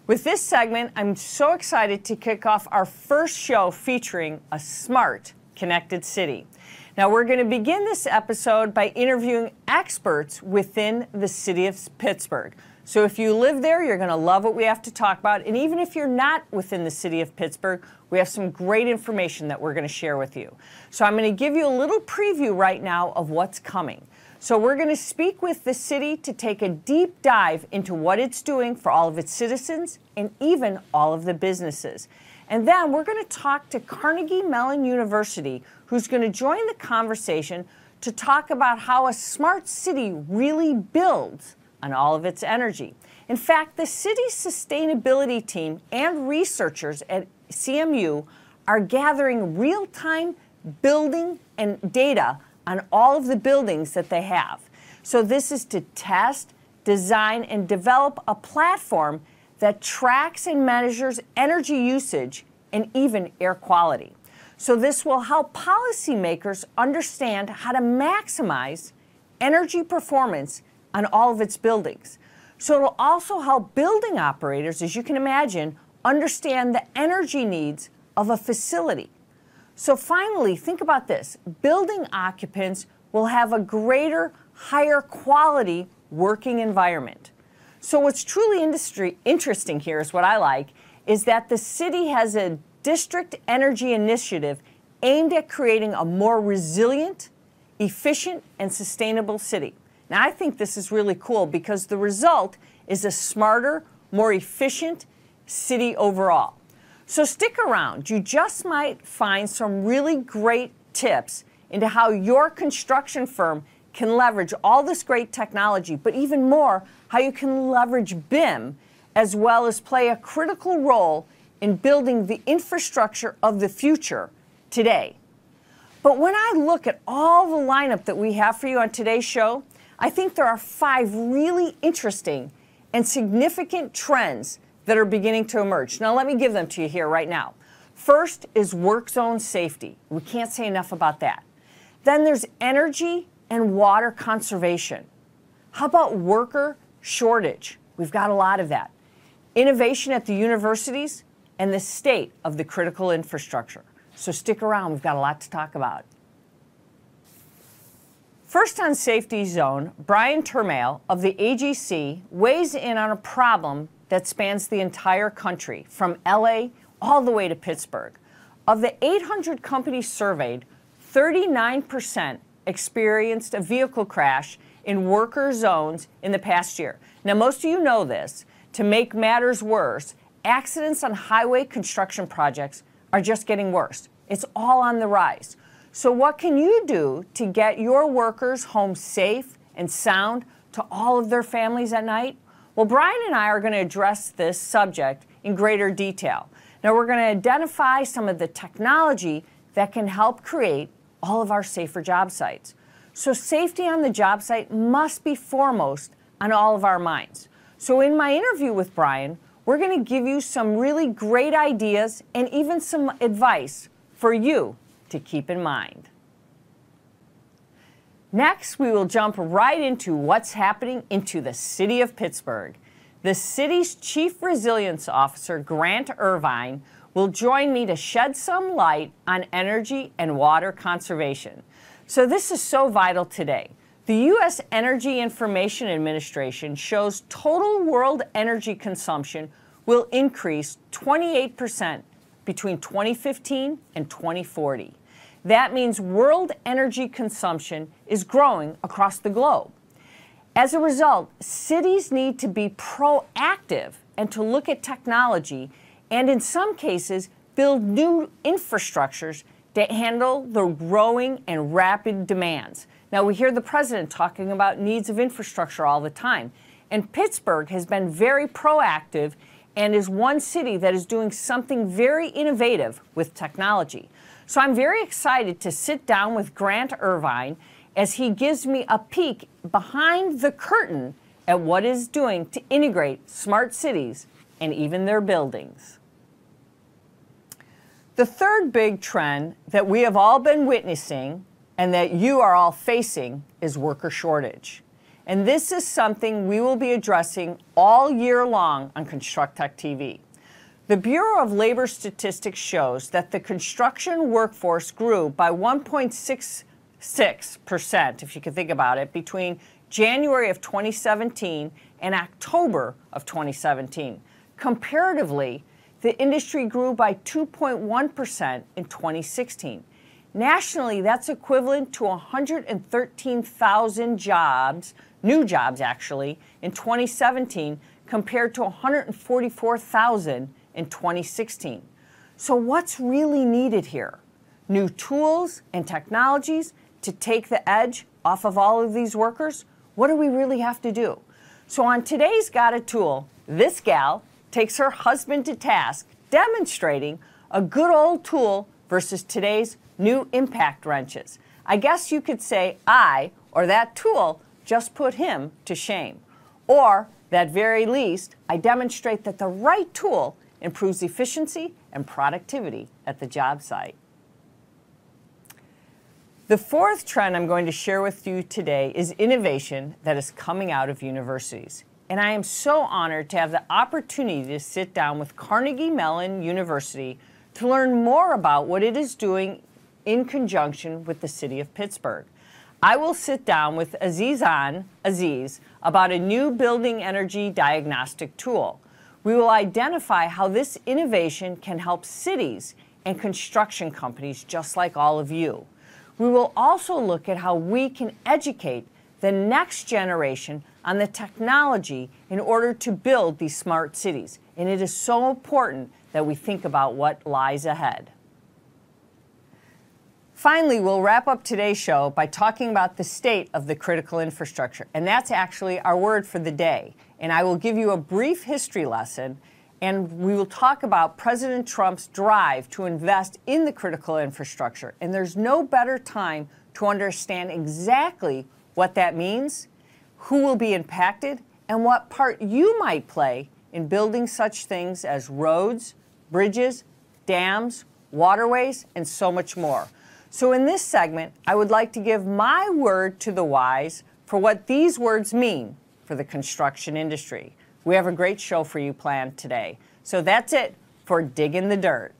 With this segment, I'm so excited to kick off our first show featuring a smart, connected city. Now, we're going to begin this episode by interviewing experts within the city of Pittsburgh. So if you live there, you're going to love what we have to talk about. And even if you're not within the city of Pittsburgh, we have some great information that we're going to share with you. So I'm going to give you a little preview right now of what's coming. So we're going to speak with the city to take a deep dive into what it's doing for all of its citizens and even all of the businesses. And then we're going to talk to Carnegie Mellon University, who's going to join the conversation to talk about how a smart city really builds on all of its energy. In fact, the city's sustainability team and researchers at CMU are gathering real-time building and data on all of the buildings that they have. So this is to test, design, and develop a platform that tracks and measures energy usage and even air quality. So this will help policymakers understand how to maximize energy performance on all of its buildings. So it'll also help building operators, as you can imagine, understand the energy needs of a facility. So finally, think about this. Building occupants will have a greater, higher quality working environment. So what's truly interesting here is what I like, is that the city has a district energy initiative aimed at creating a more resilient, efficient, and sustainable city. Now, I think this is really cool because the result is a smarter, more efficient city overall. So stick around. You just might find some really great tips into how your construction firm can leverage all this great technology, but even more, how you can leverage BIM as well as play a critical role in building the infrastructure of the future today. But when I look at all the lineup that we have for you on today's show, I think there are 5 really interesting and significant trends that are beginning to emerge. Now, let me give them to you here right now. First is work zone safety. We can't say enough about that. Then there's energy and water conservation. How about worker shortage? We've got a lot of that. Innovation at the universities and the state of the critical infrastructure. So stick around, we've got a lot to talk about. First on Safety Zone, Brian Termale of the AGC weighs in on a problem that spans the entire country, from LA all the way to Pittsburgh. Of the 800 companies surveyed, 39% experienced a vehicle crash in worker zones in the past year. Now, most of you know this. To make matters worse, accidents on highway construction projects are just getting worse. It's all on the rise. So what can you do to get your workers home safe and sound to all of their families at night? Well, Brian and I are going to address this subject in greater detail. Now, we're going to identify some of the technology that can help create all of our safer job sites. So safety on the job site must be foremost on all of our minds. So in my interview with Brian, we're going to give you some really great ideas and even some advice for you to keep in mind. Next, we will jump right into what's happening into the city of Pittsburgh. The city's Chief Resilience Officer, Grant Irvine, will join me to shed some light on energy and water conservation. So this is so vital today. The U.S. Energy Information Administration shows total world energy consumption will increase 28% between 2015 and 2040. That means world energy consumption is growing across the globe. As a result, cities need to be proactive and to look at technology and, in some cases, build new infrastructures to handle the growing and rapid demands. Now, we hear the president talking about needs of infrastructure all the time, and Pittsburgh has been very proactive and is one city that is doing something very innovative with technology. So I'm very excited to sit down with Grant Irvine as he gives me a peek behind the curtain at what it is doing to integrate smart cities and even their buildings. The third big trend that we have all been witnessing and that you are all facing is worker shortage. And this is something we will be addressing all year long on Construct Tech TV. The Bureau of Labor Statistics shows that the construction workforce grew by 1.66%, if you can think about it, between January of 2017 and October of 2017. Comparatively, the industry grew by 2.1% in 2016. Nationally, that's equivalent to 113,000 jobs, new jobs actually, in 2017 compared to 144,000 in 2016. So what's really needed here? New tools and technologies to take the edge off of all of these workers? What do we really have to do? So on today's Got a Tool, this gal takes her husband to task, demonstrating a good old tool versus today's new impact wrenches. I guess you could say or that tool just put him to shame. Or, at very least, I demonstrate that the right tool improves efficiency and productivity at the job site. The fourth trend I'm going to share with you today is innovation that is coming out of universities. And I am so honored to have the opportunity to sit down with Carnegie Mellon University to learn more about what it is doing in conjunction with the city of Pittsburgh. I will sit down with Aziz about a new building energy diagnostic tool. We will identify how this innovation can help cities and construction companies just like all of you. We will also look at how we can educate the next generation on the technology in order to build these smart cities. And it is so important that we think about what lies ahead. Finally, we'll wrap up today's show by talking about the state of the critical infrastructure. And that's actually our word for the day. And I will give you a brief history lesson, and we will talk about President Trump's drive to invest in the critical infrastructure. And there's no better time to understand exactly what that means, who will be impacted, and what part you might play in building such things as roads, bridges, dams, waterways, and so much more. So in this segment, I would like to give my word to the wise for what these words mean for the construction industry. We have a great show for you planned today. So that's it for Diggin' the Dirt.